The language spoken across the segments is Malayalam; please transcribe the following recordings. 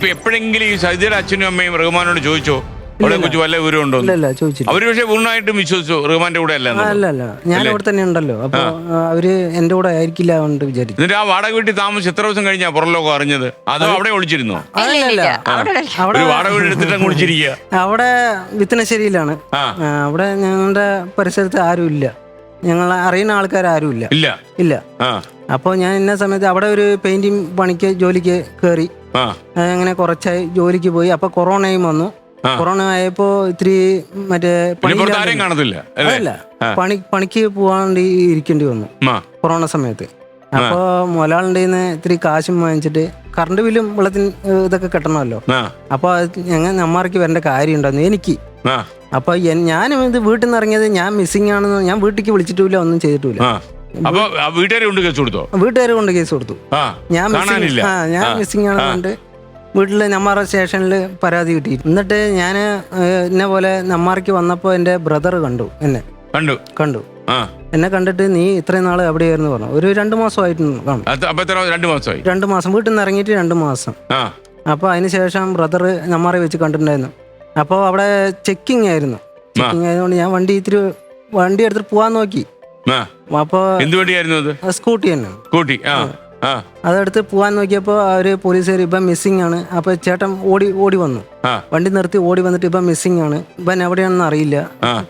ഇപ്പൊ എപ്പോഴെങ്കിലും ഈ സജിതയുടെ അച്ഛനും അമ്മയും റഹ്മാനോട് ചോദിച്ചോ അവളെ കുറിച്ച് വല്ല വിവരം ഉണ്ടോ? ഇല്ല ചോദിച്ചില്ല. അവര് പക്ഷേ പൂർണ്ണമായിട്ടും വിശ്വസിച്ചു റഹ്മാന്റെ കൂടെ അല്ല. അല്ല ഞാൻ ഇവിടെ തന്നെ ഉണ്ടല്ലോ, അപ്പൊ അവര് എന്റെ കൂടെ ആയിരിക്കില്ല കൊണ്ട് വിചാരിച്ചു. എന്നിട്ട് ആ വാടക വീട്ടിൽ താമസിച്ച് എത്ര ദിവസം കഴിഞ്ഞാ പുറം ലോകം അറിഞ്ഞത്? അതോ അവിടെ ഒളിച്ചിരുന്നു? അല്ലല്ല, ഒരു വാടക വീട് എടുത്തിട്ട് കുളിച്ചിരിക്കുക. അവിടെ വിത്തനശ്ശേരിയിലാണ്. അവിടെ ഞങ്ങളുടെ പരിസരത്ത് ആരും ഇല്ല, ഞങ്ങൾ അറിയുന്ന ആൾക്കാർ ആരും ഇല്ല. അപ്പോൾ ഞാൻ ഇന്ന സമയത്ത് അവിടെ ഒരു പെയിന്റിങ് പണിക്ക് ജോലിക്ക് കയറി. അങ്ങനെ കുറച്ചായി ജോലിക്ക് പോയി. അപ്പൊ കൊറോണയും വന്നു. കൊറോണ ആയപ്പോ ഇത്തിരി മറ്റേ പണിക്ക് പോവാണ്ട് ഇരിക്കേണ്ടി വന്നു കൊറോണ സമയത്ത്. അപ്പൊ മുതലാളിൻ്റെ ഇത്തിരി കാശും വാങ്ങിച്ചിട്ട് കറണ്ട് ബില്ലും വെള്ളത്തിന് ഇതൊക്കെ കെട്ടണമല്ലോ. അപ്പൊ ഞങ്ങൾ നമ്മാർക്ക് വരേണ്ട കാര്യം ഉണ്ടായിരുന്നു എനിക്ക്. അപ്പൊ ഞാനും ഇത് വീട്ടിൽ നിന്ന് ഇറങ്ങിയത് ഞാൻ മിസ്സിംഗ് ആണെന്ന് ഞാൻ വീട്ടിലേക്ക് വിളിച്ചിട്ടില്ല, ഒന്നും ചെയ്തിട്ടില്ല. വീട്ടുകാരെ കൊണ്ട് കേസ് കൊടുത്തു. ഞാൻ മിസ്സിംഗ് ആണെന്നുണ്ട് വീട്ടില് നമ്മാറ സ്റ്റേഷനിൽ പരാതി കിട്ടി. എന്നിട്ട് ഞാൻ എന്നെ പോലെ നമ്മാർക്ക് വന്നപ്പോ എന്റെ ബ്രദർ കണ്ടു. എന്നെ കണ്ടിട്ട് നീ ഇത്രയും നാള് എവിടെയായിരുന്നു പറഞ്ഞു. ഒരു 2 മാസമായിട്ട് കാണും. 2 മാസം വീട്ടിൽ നിന്ന് ഇറങ്ങിയിട്ട് 2 മാസം. അപ്പൊ അതിനുശേഷം ബ്രദർ നമ്മാറെ വെച്ച് കണ്ടിട്ടുണ്ടായിരുന്നു. അപ്പോൾ അവിടെ ചെക്കിങ് ആയിരുന്നു. ചെക്കിങ് ആയതുകൊണ്ട് ഞാൻ വണ്ടി എടുത്തിട്ട് പോവാൻ നോക്കി. അപ്പൊ സ്കൂട്ടി തന്നെ. അതെടുത്ത് പോവാൻ നോക്കിയപ്പോൾ അവര് പോലീസുകാർ ഇപ്പം മിസ്സിംഗ് ആണ്. അപ്പൊ ചേട്ടൻ ഓടി വന്നു, വണ്ടി നിർത്തി ഓടി വന്നിട്ട് ഇപ്പം മിസ്സിംഗ് ആണ്, ഇവൻ എവിടെയാണെന്ന് അറിയില്ല,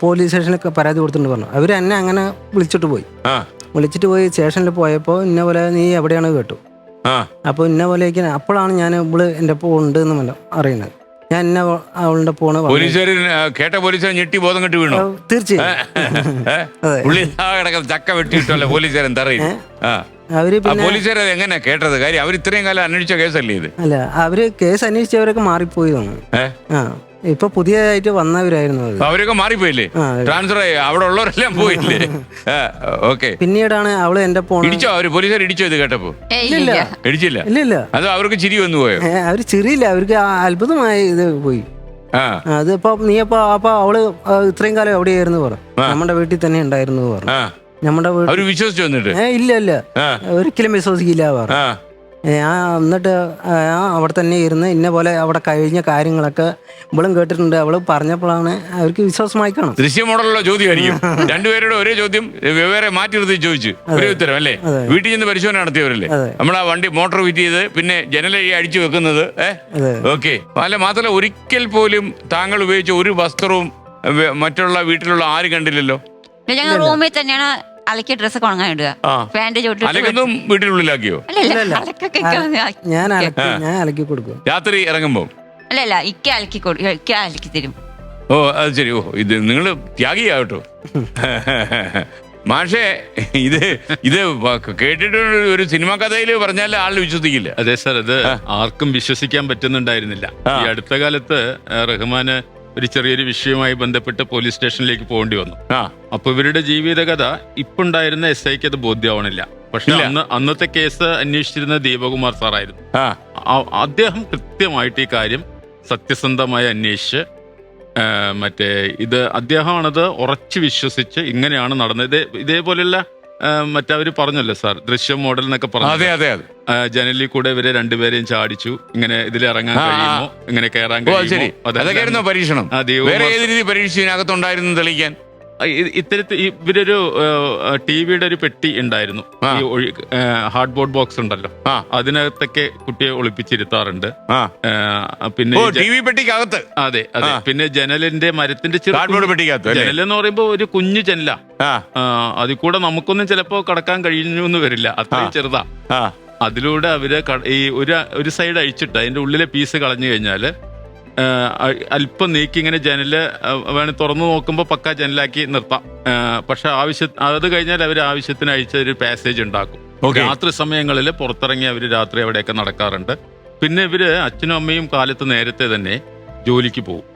പോലീസ് സ്റ്റേഷനിലൊക്കെ പരാതി കൊടുത്തിട്ട് പറഞ്ഞു. അവര് എന്നെ അങ്ങനെ വിളിച്ചിട്ട് പോയി സ്റ്റേഷനിൽ പോയപ്പോൾ ഇന്ന പോലെ നീ എവിടെയാണ് കേട്ടു. അപ്പൊ ഇന്ന പോലെയൊക്കെ അപ്പോഴാണ് ഞാൻ ഇവള് എന്റെ ഒപ്പം ഉണ്ട് എന്ന് അറിയുന്നത്. ഞാൻ ഇന്ന അവളുടെ പോണ് കേട്ട പോലീസുകാർ ഞെട്ടി ബോധം കെട്ടി വീണു. തീർച്ചയായും ചക്ക വെട്ടിയിട്ടല്ലേ പോലീസുകാരൻ തറയും. അവര് പോലീസുകാർ എങ്ങനെ കേട്ടത്? കാര്യം അവർ ഇത്രയും കാലം അന്വേഷിച്ച കേസല്ലേ ഇത്? അല്ല, അവര് കേസ് അന്വേഷിച്ചവരൊക്കെ മാറിപ്പോയി തോന്നുന്നു. ഇപ്പൊ പുതിയതായിട്ട് വന്നവരായിരുന്നു അവരൊക്കെ മാറിപ്പോയില്ലേ, ട്രാൻസ്ഫർ ആയി, അവിടെ ഉള്ളവരെല്ലാം പോയില്ലേ? ഓക്കെ. പിന്നീടാണ് അവള് എന്റെ ഇടിച്ചോ? അവര് പോലീസുകാർ ഇടിച്ചോ ഇത് കേട്ടപ്പോ? ഇടിച്ചില്ല. അത് അവർക്ക് ചിരി വന്നു പോയോ? അവര് ചിരിയില്ല, അവർക്ക് അത്ഭുതമായി ഇത് പോയി. അതിപ്പോ നീയപ്പോ അപ്പൊ അവള് ഇത്രയും കാലം എവിടെയായിരുന്നു പറഞ്ഞു, നമ്മുടെ വീട്ടിൽ തന്നെ ഉണ്ടായിരുന്നു പറഞ്ഞു. നമ്മുടെ വിശ്വസിച്ചു വന്നിട്ട് ഇല്ല ഒരിക്കലും വിശ്വസിക്കില്ല പറഞ്ഞു. എന്നിട്ട് അവിടെ തന്നെ ഇരുന്ന് ഇന്ന പോലെ അവിടെ കഴിഞ്ഞ കാര്യങ്ങളൊക്കെ ഇവളും കേട്ടിട്ടുണ്ട്. അവള് പറഞ്ഞപ്പോഴാണ് അവർക്ക് വിശ്വാസമായി കാണും. ദൃശ്യ മോഡലുള്ള ചോദ്യമായിരിക്കും. രണ്ടുപേരുടെ ഒരേ ചോദ്യം വെവ്വേറെ മാറ്റി നിർത്തി ചോദിച്ചു ഒരേ ഉത്തരം അല്ലേ? വീട്ടിൽ ചെന്ന് പരിശോധന നടത്തിയവരല്ലേ? നമ്മളാ വണ്ടി മോട്ടോർ ഫിറ്റ് ചെയ്ത് പിന്നെ ജനലഴി അടിച്ചു വെക്കുന്നത്. ഓക്കെ. അല്ല, മാത്രമല്ല ഒരിക്കൽ പോലും താങ്കൾ ഉപയോഗിച്ച ഒരു വസ്ത്രവും മറ്റുള്ള വീട്ടിലുള്ള ആരും കണ്ടില്ലല്ലോ. ഞങ്ങൾ റൂമിൽ തന്നെയാണ് അലക്കിയ ഡ്രസ്സൊക്കെ ഉണങ്ങാൻ ഇടുക. പാന്റ് അലക്കൊന്നും വീട്ടിനുള്ളിലാക്കിയോ? ഞാൻ അലക്കി കൊടുക്കും രാത്രി ഇറങ്ങുമ്പോ. അല്ലല്ല, ഇക്ക അലക്കി തരും. ഓ, അത് ശരി. ഓ, ഇത് നിങ്ങള് ത്യാഗിയാകട്ടോ. മാഷേ, ഇത് കേട്ടിട്ട് ഒരു സിനിമാ കഥയില് പറഞ്ഞാൽ ആള് വിശ്വസിക്കില്ല. അതെ സാർ, അത് ആർക്കും വിശ്വസിക്കാൻ പറ്റുന്നുണ്ടായിരുന്നില്ല. ഈ അടുത്ത കാലത്ത് റഹ്മാന് ഒരു ചെറിയൊരു വിഷയവുമായി ബന്ധപ്പെട്ട് പോലീസ് സ്റ്റേഷനിലേക്ക് പോകേണ്ടി വന്നു. അപ്പൊ ഇവരുടെ ജീവിതകഥ ഇപ്പുണ്ടായിരുന്ന SIക്ക് അത് ബോധ്യമാവണില്ല. പക്ഷെ അന്നത്തെ കേസ് അന്വേഷിച്ചിരുന്ന ദീപകുമാർ സാറായിരുന്നു. അദ്ദേഹം കൃത്യമായിട്ട് ഈ കാര്യം സത്യസന്ധമായി അന്വേഷിച്ച് ഇത് അദ്ദേഹമാണത് ഉറച്ചു വിശ്വസിച്ച് ഇങ്ങനെയാണ് നടന്നത്. ഇതേപോലെയുള്ള മറ്റവര് പറഞ്ഞല്ലോ സാർ, ദൃശ്യം മോഡൽ എന്നൊക്കെ പറഞ്ഞു. ജനലിൽ കൂടെ ഇവരെ രണ്ടുപേരെയും ചാടിച്ചു. ഇങ്ങനെ ഇതിൽ ഇറങ്ങാൻ കഴിയുമോ, ഇങ്ങനെ കയറാൻ കഴിയുമോ പരീക്ഷണം. പരീക്ഷണത്തുണ്ടായിരുന്നു തെളിയിക്കാൻ. ഇത്തരത്തിൽ ഇവരൊരു ടിവിയുടെ ഒരു പെട്ടി ഉണ്ടായിരുന്നു, ഹാർഡ് ബോർഡ് ബോക്സ് ഉണ്ടല്ലോ, അതിനകത്തൊക്കെ കുട്ടിയെ ഒളിപ്പിച്ചിരുത്താറുണ്ട്. പിന്നെ അതെ, പിന്നെ ജനലിന്റെ മരത്തിന്റെ ജനൽ എന്ന് പറയുമ്പോ ഒരു കുഞ്ഞു ജനല, അതിൽ കൂടെ നമുക്കൊന്നും ചിലപ്പോ കടക്കാൻ കഴിഞ്ഞു എന്ന് വരില്ല, അത്രയും ചെറുതാ. അതിലൂടെ അവര് ഈ ഒരു സൈഡ് അഴിച്ചിട്ട് അതിന്റെ ഉള്ളിലെ പീസ് കളഞ്ഞു കഴിഞ്ഞാല് അല്പം നീക്കി ഇങ്ങനെ ജനല് വേണം തുറന്നു നോക്കുമ്പോൾ പക്ക ജനലാക്കി നിർത്താം. പക്ഷെ അത് കഴിഞ്ഞാൽ അവർ ആവശ്യത്തിന് അഴിച്ച ഒരു പാസേജ് ഉണ്ടാക്കും. രാത്രി സമയങ്ങളിൽ പുറത്തിറങ്ങി അവർ രാത്രി അവിടെയൊക്കെ നടക്കാറുണ്ട്. പിന്നെ ഇവര് അച്ഛനും അമ്മയും കാലത്ത് നേരത്തെ തന്നെ ജോലിക്ക് പോകും.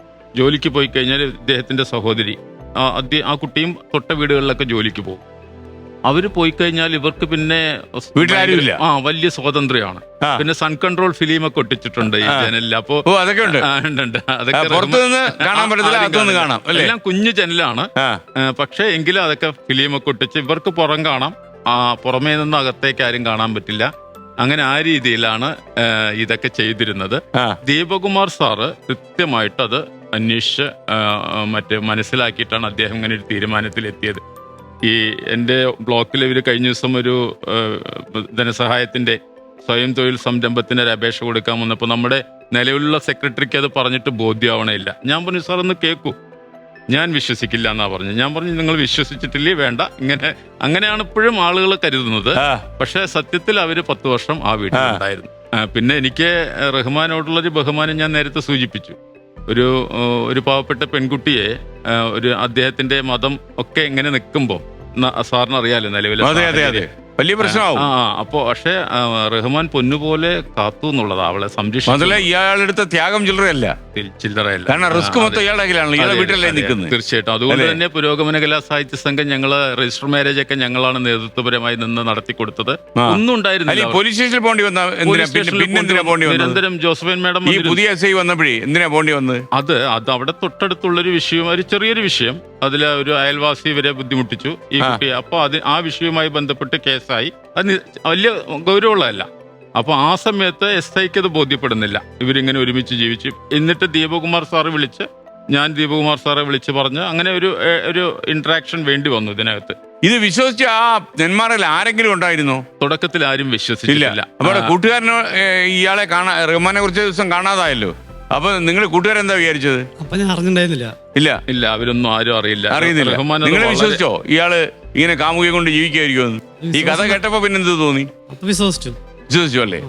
ജോലിക്ക് പോയി കഴിഞ്ഞാൽ ഇദ്ദേഹത്തിന്റെ സഹോദരി ആ കുട്ടിയും തൊട്ട വീടുകളിലൊക്കെ ജോലിക്ക് പോകും. അവര് പോയി കഴിഞ്ഞാൽ ഇവർക്ക് പിന്നെ വലിയ സ്വാതന്ത്ര്യമാണ്. പിന്നെ സൺ കൺട്രോൾ ഫിലിമൊക്കെ ഒട്ടിച്ചിട്ടുണ്ട് ഈ ജനലിൽ. അപ്പോ അതൊക്കെ ഉണ്ട്, എല്ലാം കുഞ്ഞു ജനലാണ്. പക്ഷെ എങ്കിലും അതൊക്കെ ഫിലിമൊക്കെ ഒട്ടിച്ച് ഇവർക്ക് പുറം കാണാം, പുറമേ നിന്ന് അകത്തേക്ക് ആരും കാണാൻ പറ്റില്ല. അങ്ങനെ ആ രീതിയിലാണ് ഇതൊക്കെ ചെയ്തിരുന്നത്. ദീപകുമാർ സാറ് കൃത്യമായിട്ട് അത് അന്വേഷിച്ച് മനസ്സിലാക്കിയിട്ടാണ് അദ്ദേഹം ഇങ്ങനെ ഒരു തീരുമാനത്തിലെത്തിയത്. ഈ എൻ്റെ ബ്ലോക്കിൽ ഇവർ കഴിഞ്ഞ ദിവസം ഒരു ധനസഹായത്തിൻ്റെ സ്വയം തൊഴിൽ സംരംഭത്തിന് ഒരു അപേക്ഷ കൊടുക്കാൻ വന്നപ്പോൾ നമ്മുടെ നിലവിലുള്ള സെക്രട്ടറിക്ക് അത് പറഞ്ഞിട്ട് ബോധ്യമാവണമില്ല. ഞാൻ പറഞ്ഞു സാർ ഒന്ന് കേൾക്കൂ, ഞാൻ വിശ്വസിക്കില്ല എന്നാ പറഞ്ഞു. ഞാൻ പറഞ്ഞു നിങ്ങൾ വിശ്വസിച്ചിട്ടില്ലേ, വേണ്ട. അങ്ങനെയാണ് ഇപ്പോഴും ആളുകൾ കരുതുന്നത്. പക്ഷെ സത്യത്തിൽ അവര് 10 വർഷം ആ വീട്ടിലുണ്ടായിരുന്നു. പിന്നെ എനിക്ക് റഹ്മാനോടുള്ളൊരു ബഹുമാനം ഞാൻ നേരത്തെ സൂചിപ്പിച്ചു. ഒരു പാവപ്പെട്ട പെൺകുട്ടിയെ അദ്ദേഹത്തിന്റെ മതം ഒക്കെ എങ്ങനെ നിൽക്കുമ്പോൾ സാറിന് അറിയാലോ നിലവിലെ വലിയ പ്രശ്നമാവും. അപ്പോ പക്ഷെ റഹ്മാൻ പൊന്നുപോലെ കാത്തു എന്നുള്ളതാ അവളെ സംരക്ഷിച്ചു. ഇയാളെടുത്ത ത്യാഗം ചില്ലറയല്ല. കാരണം റിസ്ക് മൊത്തം ഇയാളുടെ വീട്ടിലല്ലേ നിൽക്കുന്നത്. തീർച്ചയായിട്ടും. അതുകൊണ്ട് തന്നെ പുരോഗമന കലാ സാഹിത്യ സംഘം ഞങ്ങള് രജിസ്റ്റർ മാരേജ് ഒക്കെ ഞങ്ങളാണ് നേതൃത്വപരമായി നിന്ന് നടത്തി കൊടുത്തത്. ഒന്നും ഉണ്ടായിരുന്നില്ല. പോലീസ് സ്റ്റേഷനിൽ പോണ്ടി വന്ന നിരന്തരം ജോസഫൈൻ മാഡം പുതിയ SI വന്നപ്പോഴേ എന്തിനാ പോണ്ടി വന്നത്? അത് അവിടെ തൊട്ടടുത്തുള്ളൊരു വിഷയം, ഒരു ചെറിയൊരു വിഷയം. അതിൽ ഒരു അയൽവാസി ഇവരെ ബുദ്ധിമുട്ടിച്ചു ഈ കുട്ടിയെ. അപ്പൊ ആ വിഷയവുമായി ബന്ധപ്പെട്ട് കേസായി. അത് വലിയ ഗൗരവമുള്ളതല്ല. അപ്പൊ ആ സമയത്ത് SIക്ക് അത് ബോധ്യപ്പെടുന്നില്ല, ഇവരിങ്ങനെ ഒരുമിച്ച് ജീവിച്ചു. എന്നിട്ട് ദീപകുമാർ സാറ് വിളിച്ച്, ഞാൻ ദീപകുമാർ സാറെ വിളിച്ച് പറഞ്ഞ് അങ്ങനെ ഒരു ഇന്ററാക്ഷൻ വേണ്ടി വന്നു ഇതിനകത്ത്. ഇത് വിശ്വസിച്ച് ആ നെന്മാറയിൽ ആരെങ്കിലും ഉണ്ടായിരുന്നോ? തുടക്കത്തിൽ ആരും വിശ്വസിച്ചില്ല. അപ്പൊ കൂട്ടുകാരനോ ഇയാളെ റഹ്മാനെ കുറച്ച് ദിവസം കാണാതായല്ലോ. അപ്പൊ നിങ്ങൾ കൂട്ടുകാരെന്താ വിചാരിച്ചത്? അപ്പൊ ഞാൻ അറിഞ്ഞിട്ടുണ്ടായിരുന്നില്ല. ഇല്ല അവരൊന്നും ആരും അറിയുന്നില്ല. നിങ്ങൾ വിശ്വസിച്ചോ ഇയാള് ഇങ്ങനെ കാമുകയെ കൊണ്ട് ജീവിക്കുമായിരിക്കുമെന്ന്? ഈ കഥ കേട്ടപ്പോ പിന്നെ എന്ത് തോന്നി? വിശ്വസിച്ചു അല്ലേ?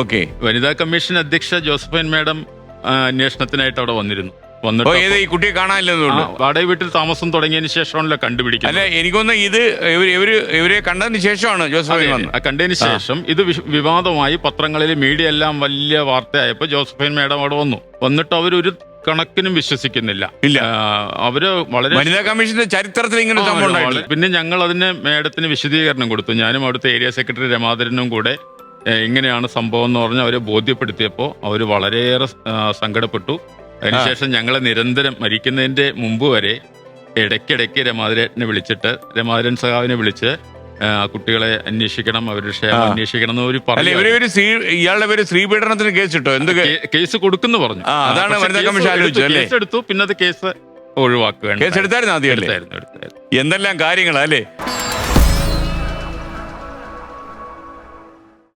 ഓക്കെ. വനിതാ കമ്മീഷൻ അധ്യക്ഷ ജോസഫൈൻ മാഡം അന്വേഷണത്തിനായിട്ട് അവിടെ വന്നിരുന്നു. ഈ കുട്ടിയെ കാണാനില്ലെന്നുള്ളൂ. വാടക വീട്ടിൽ താമസം തുടങ്ങിയതിന് ശേഷമാണല്ലോ കണ്ടുപിടിക്കുന്നത്. അല്ല, എനിക്കൊന്ന് ഇത് ഇവരെ കണ്ടതിന് ശേഷമാണ് ജോസഫൈൻ വന്നത്. കണ്ടതിന് ശേഷം ഇത് വിവാദമായി, പത്രങ്ങളിൽ മീഡിയ എല്ലാം വലിയ വാർത്തയായപ്പോ ജോസഫൈൻ മാഡം അവിടെ വന്നിട്ട് അവരൊരു കണക്കിനും വിശ്വസിക്കുന്നില്ല. അവര് വളരെ വനിതാ കമ്മീഷന്റെ ചരിത്രത്തിൽ ഇങ്ങനെ സംഭവം. പിന്നെ ഞങ്ങൾ അതിന് മാഡത്തിന് വിശദീകരണം കൊടുത്തു. ഞാനും അവിടുത്തെ ഏരിയ സെക്രട്ടറി രമാധരനും കൂടെ ഇങ്ങനെയാണ് സംഭവം എന്ന് പറഞ്ഞ് അവരെ ബോധ്യപ്പെടുത്തിയപ്പോൾ അവർ വളരെയേറെ സങ്കടപ്പെട്ടു. അതിനുശേഷം ഞങ്ങളെ നിരന്തരം മരിക്കുന്നതിന്റെ മുമ്പ് വരെ ഇടയ്ക്കിടയ്ക്ക് രമാധരൻ സഖാവിനെ വിളിച്ച് കുട്ടികളെ അന്വേഷിക്കണം, അവരുടെ ക്ഷേമം അന്വേഷിക്കണം എന്ന് ഒരു പറഞ്ഞു. ഇയാളുടെ പേര് ശ്രീപീഡനത്തിന് കേസ് ഇട്ടോ? എന്ത് കേസ് കൊടുക്കുന്നു പറഞ്ഞു. അതാണ് വനിതാ കമ്മീഷൻ ആലോചിച്ചത്. കേസ് എടുത്തു, പിന്നെ അത് കേസ് ഒഴിവാക്കുകയാണ്. കേസ് എടുത്തായിരുന്നു ആദ്യം. എന്തെല്ലാം കാര്യങ്ങളാ അല്ലേ?